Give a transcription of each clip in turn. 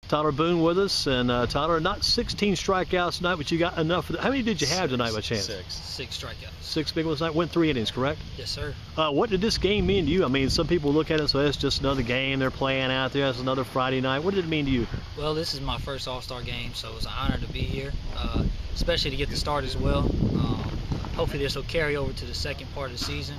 Tyler Boone with us, and Tyler, not 16 strikeouts tonight, but you got enough. How many did you have tonight by chance? Six strikeouts. 6 big ones tonight. Went 3 innings, correct? Yes, sir. What did this game mean to you? I mean, some people look at it and say it's just another game they're playing out there. It's another Friday night. What did it mean to you? Well, this is my first All-Star game, so it was an honor to be here, especially to get the start as well. Hopefully this will carry over to the second part of the season.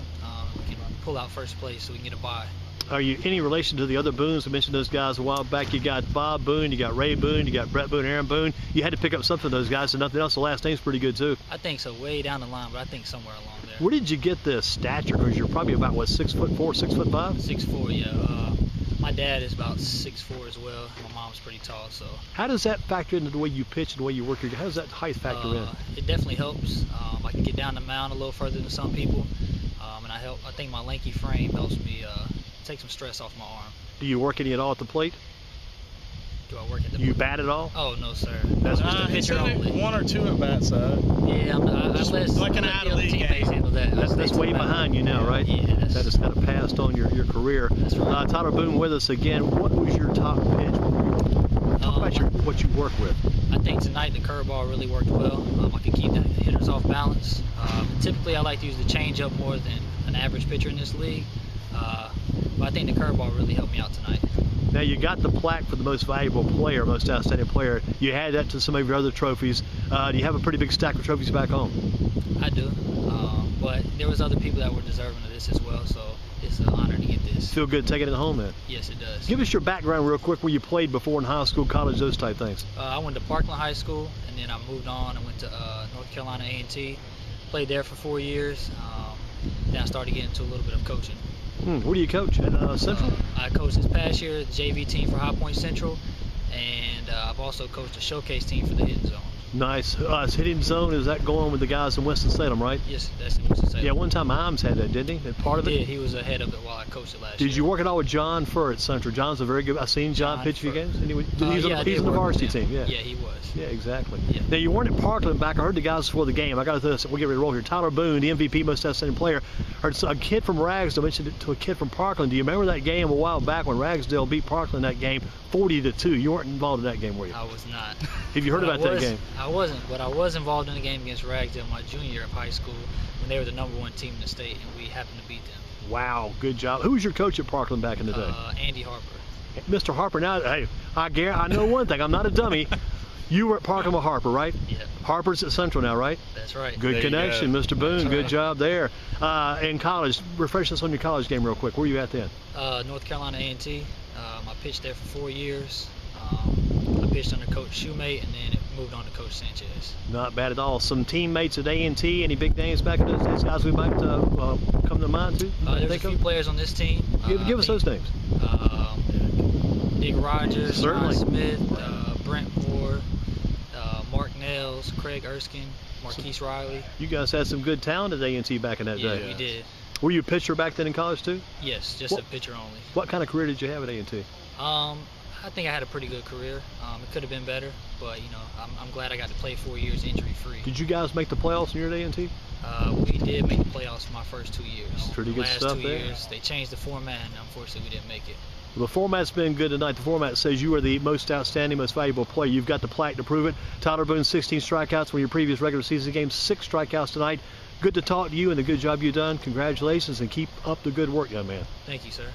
We can pull out first place so we can get a bye. Are you any relation to the other Boones? I mentioned those guys a while back. You got Bob Boone, you got Ray Boone, you got Brett Boone, Aaron Boone. You had to pick up something of those guys, and nothing else. The last name's pretty good too. I think so, way down the line, but I think somewhere along there. Where did you get this stature? Because you're probably about, what, 6'4", 6'5"? 6'4", yeah. My dad is about 6'4" as well. My mom's pretty tall, so. How does that factor into the way you pitch and the way you work? How does that height factor in? It definitely helps. I can get down the mound a little further than some people, and I think my lanky frame helps me take some stress off my arm. Do you work any at all at the plate? Do I work at the plate? You bat at all? Oh, no, sir. That's just a pitcher only. 1 or 2 at bats, Yeah, like an out-of-league game. Handle that. That's way behind you now, right? Yeah. That has kind of passed on your career. That's right. Tyler Boone with us again. What was your top pitch? Talk about what you work with. I think tonight the curveball really worked well. I could keep the hitters off balance. Typically I like to use the changeup more than an average pitcher in this league. But I think the curveball really helped me out tonight. Now you got the plaque for the most valuable player, most outstanding player. You had that to some of your other trophies. Do you have a pretty big stack of trophies back home? I do, but there was other people that were deserving of this as well, so it's an honor to get this. Feel good taking it home then? Yes, it does. Give us your background real quick, where you played before in high school, college, those type things. I went to Parkland High School, and then I moved on and went to North Carolina A&T. Played there for 4 years. Then I started getting into a little bit of coaching. Where do you coach? At Central? I coached this past year, the JV team for High Point Central, and I've also coached a showcase team for the Hidden Zone. Nice. Hidden Zone, is that going with the guys in Winston-Salem, right? Yes, that's in Winston-Salem. Yeah, one time Imes had that, didn't he? That part of it? He did. He was ahead of it while I coached it last year. Did you work at all with John Furr at Central? John's a very good. I've seen John pitch a few games. Anyway, he's on the varsity team. Yeah. Yeah, he was. Yeah, exactly. Yeah. Now you weren't at Parkland back. I heard the guys before the game. I got to this. We'll get ready to roll here. Tyler Boone, the MVP, most outstanding player. Heard a kid from Ragsdale mentioned it to a kid from Parkland. Do you remember that game a while back when Ragsdale beat Parkland that game 40-2? You weren't involved in that game, were you? I was not. Have you heard about that game? I wasn't, but I was involved in the game against Ragsdale my junior year of high school when they were the #1 team in the state, and we happened to beat them. Wow, good job. Who was your coach at Parkland back in the day? Andy Harper. Mr. Harper. Now, hey, I know one thing. I'm not a dummy. You were at Parkland with Harper, right? Yeah. Harper's at Central now, right? That's right. Good connection, Mr. Boone. That's good right. job there. In college, refresh us on your college game real quick. Where were you at then? North Carolina A&T. I pitched there for 4 years. I pitched under Coach Shoemate, and then it moved on to Coach Sanchez. Not bad at all. Some teammates at A&T, any big names back in those days, guys we might come to mind too? There's a few players on this team. Give us those names. Nick Rogers, Certainly. Ron Smith, Brent Moore, Mark Nails, Craig Erskine, Marquise Riley. You guys had some good talent at A&T back in that day. Yeah, we did. Were you a pitcher back then in college too? Yes, just a pitcher only. What kind of career did you have at A&T? I think I had a pretty good career. It could have been better, but I'm glad I got to play 4 years injury-free. Did you guys make the playoffs when you were at A&T? We did make the playoffs my first 2 years. Pretty good stuff there. Last 2 years, they changed the format, and unfortunately we didn't make it. Well, the format's been good tonight. The format says you are the most outstanding, most valuable player. You've got the plaque to prove it. Tyler Boone, 16 strikeouts from your previous regular season games, 6 strikeouts tonight. Good to talk to you and the good job you've done. Congratulations, and keep up the good work, young man. Thank you, sir.